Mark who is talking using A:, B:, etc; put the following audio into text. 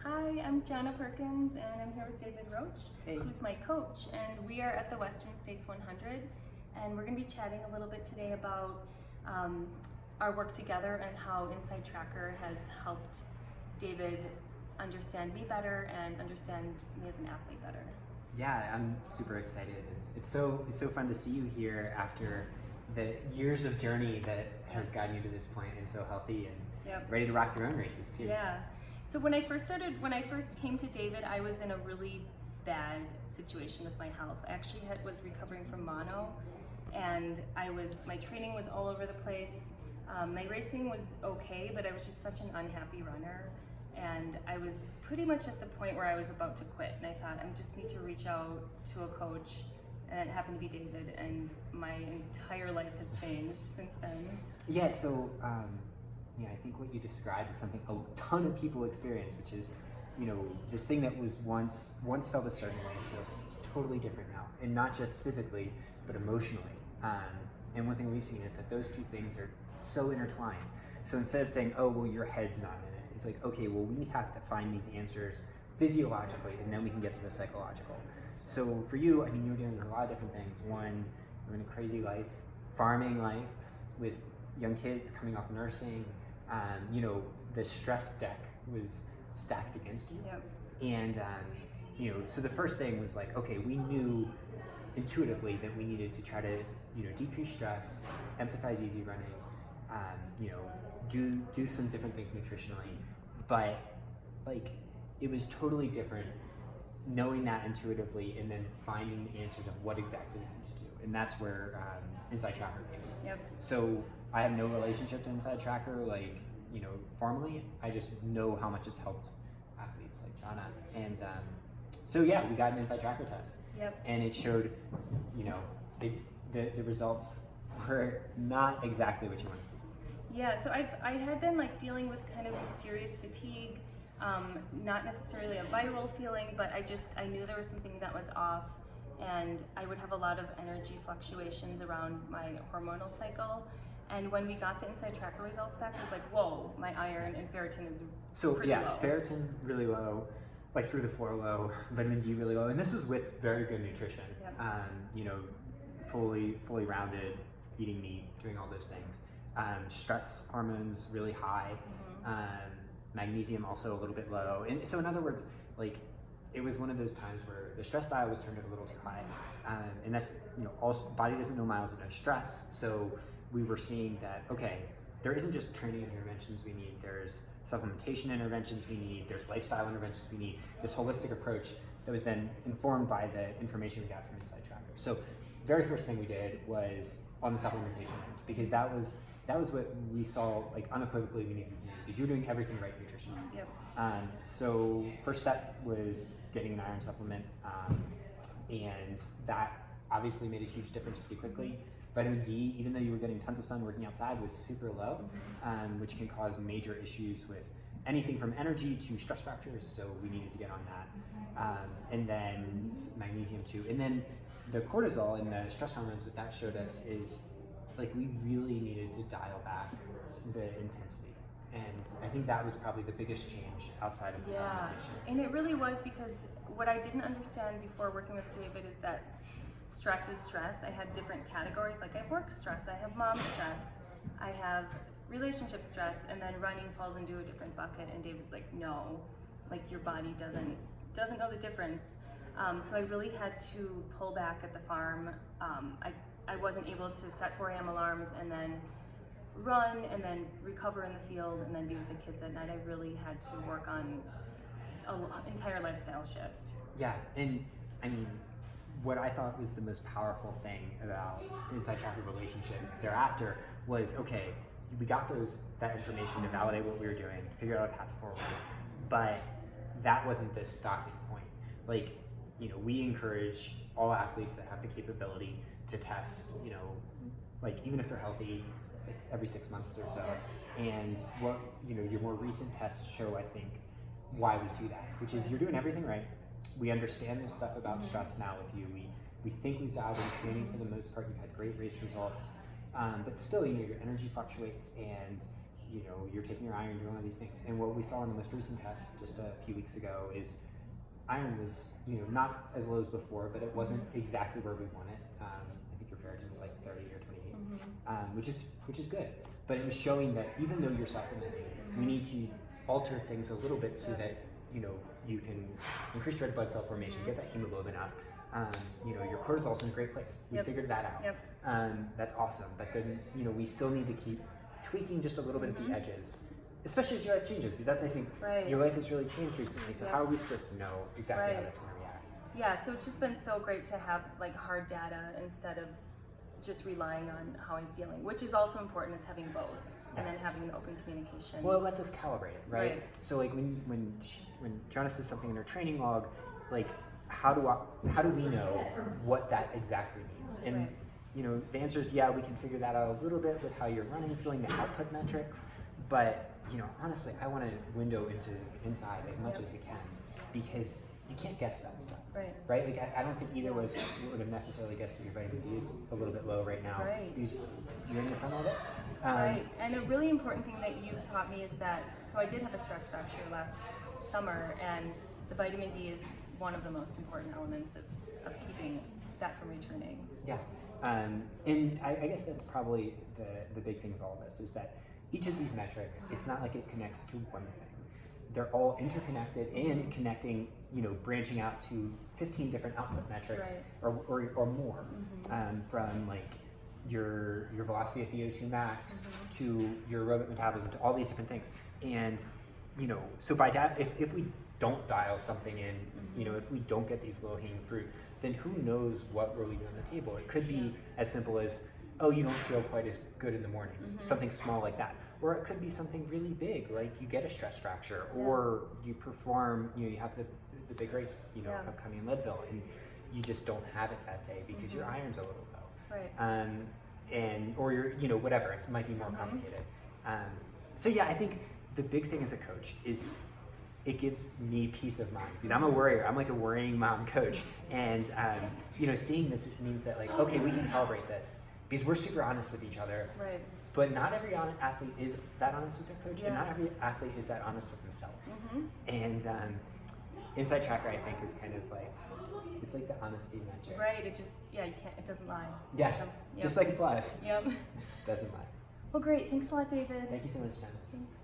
A: Hi, I'm Jonnah Perkins, and I'm here with David Roche,
B: Hey.
A: who's my coach, and we are at the Western States 100, and we're going to be chatting a little bit today about our work together and how InsideTracker has helped David understand me better and understand me as an athlete better.
B: Yeah, I'm super excited. It's so fun to see you here after the years of journey that has gotten you to this point and so healthy and ready to rock your own races too.
A: Yeah. So when I first came to David, I was in a really bad situation with my health. I actually was recovering from mono, and my training was all over the place. My racing was okay, but I was just such an unhappy runner, and I was pretty much at the point where I was about to quit. And I thought, I just need to reach out to a coach, and it happened to be David, and my entire life has changed since then.
B: Yeah. So. I think what you described is something a ton of people experience, which is, this thing that was once felt a certain way feels totally different now, and not just physically, but emotionally. And one thing we've seen is that those two things are so intertwined. So instead of saying, oh, well, your head's not in it, it's like, okay, well, we have to find these answers physiologically, and then we can get to the psychological. So for you, you're doing a lot of different things. One, you're in a crazy life, farming life, with young kids coming off nursing. The stress deck was stacked against you.
A: Yep.
B: And, so the first thing was like, okay, we knew intuitively that we needed to try to, decrease stress, emphasize easy running, do some different things nutritionally. But it was totally different knowing that intuitively and then finding the answers of what exactly we need to do. And that's where InsideTracker came in.
A: Yep.
B: So I have no relationship to InsideTracker, formally. I just know how much it's helped athletes like Jonnah. And we got an InsideTracker test.
A: Yep.
B: And it showed, the results were not exactly what you want to see.
A: Yeah, so I had been dealing with kind of serious fatigue, not necessarily a viral feeling, but I knew there was something that was off, and I would have a lot of energy fluctuations around my hormonal cycle. And when we got the InsideTracker results back, it was like, whoa, my iron and ferritin is pretty low.
B: Ferritin really low, through the floor low, vitamin D really low, and this was with very good nutrition.
A: Yep.
B: Fully rounded, eating meat, doing all those things. Stress hormones really high.
A: Mm-hmm.
B: Magnesium also a little bit low. And so in other words, it was one of those times where the stress dial was turned up a little too high. And that's, also body doesn't know miles of no stress. So we were seeing that, okay, there isn't just training interventions we need, there's supplementation interventions we need, there's lifestyle interventions we need, this holistic approach that was then informed by the information we got from InsideTracker. So very first thing we did was on the supplementation end, because that was what we saw unequivocally we needed to do, because you're doing everything right nutritionally.
A: Yep.
B: So first step was getting an iron supplement, and that obviously made a huge difference pretty quickly. Vitamin D, even though you were getting tons of sun working outside, was super low, which can cause major issues with anything from energy to stress fractures, so we needed to get on that. And then magnesium too. And then the cortisol and the stress hormones, what that showed us is we really needed to dial back the intensity. And I think that was probably the biggest change outside of the supplementation.
A: And it really was, because what I didn't understand before working with David is that stress is stress. I had different categories, I have work stress, I have mom stress, I have relationship stress, and then running falls into a different bucket. And David's like, no, your body doesn't know the difference. So I really had to pull back at the farm. I wasn't able to set 4 a.m. alarms and then run and then recover in the field and then be with the kids at night. I really had to work on an entire lifestyle shift.
B: Yeah, and what I thought was the most powerful thing about the InsideTracker relationship thereafter was, okay, we got that information to validate what we were doing, figure out a path forward, but that wasn't the stopping point. We encourage all athletes that have the capability to test, even if they're healthy, every 6 months or so. And what, your more recent tests show, I think, why we do that, which is you're doing everything right. We understand this stuff about stress now with you. We think we've dialed in training for the most part. You've had great race results, but still, your energy fluctuates, and you're taking your iron, doing all these things. And what we saw in the most recent test just a few weeks ago is iron was, not as low as before, but it wasn't exactly where we want it. I think your ferritin was like 30 or 28, which is good. But it was showing that even though you're supplementing, we need to alter things a little bit so that you can increase red blood cell formation, get that hemoglobin up. Your cortisol's in a great place. We figured that out. That's awesome. But then we still need to keep tweaking just a little bit at the edges, especially as your life changes, because that's, I think, your life has really changed recently. So how are we supposed to know exactly how that's going to react?
A: Yeah, so it's just been so great to have like hard data instead of just relying on how I'm feeling, which is also important. It's having both, and then having the open communication.
B: Well, it lets us calibrate it, right? So like when Jonnah says something in her training log, like how do we know what that exactly means? And the answer is we can figure that out a little bit with how your running is going, the output metrics. But honestly, I want to window into inside as much as we can, because you can't guess that stuff, right? Like I don't think either of us would have necessarily guessed that your vitamin D is a little bit low right now. Because you're in the sun all day.
A: And a really important thing that you've taught me is that, so I did have a stress fracture last summer, and the vitamin D is one of the most important elements of keeping that from returning.
B: Yeah, and I guess that's probably the big thing of all of this, is that each of these metrics, it's not like it connects to one thing. They're all interconnected and connecting, branching out to 15 different output metrics or more, from like your velocity at VO2 max to your aerobic metabolism, to all these different things. And so by if we don't dial something in, if we don't get these low-hanging fruit, then who knows what we're leaving on the table. It could be as simple as, oh, you don't feel quite as good in the mornings, something small like that. Or it could be something really big, like you get a stress fracture, or you perform, you have the big race, upcoming in Leadville, and you just don't have it that day because your iron's a little low. Or you're, whatever, it might be more complicated. So yeah, I think the big thing as a coach is it gives me peace of mind, because I'm a worrier. I'm like a worrying mom coach, and seeing this, it means that like, okay, we can calibrate this because we're super honest with each other. But not every athlete is that honest with their coach, and not every athlete is that honest with themselves. And InsideTracker, I think, is kind of like, it's like the honesty metric.
A: It just, it doesn't lie.
B: Just like blood.
A: Doesn't
B: lie.
A: Well, great. Thanks a lot, David.
B: Thank you so much, Jonnah.
A: Thanks.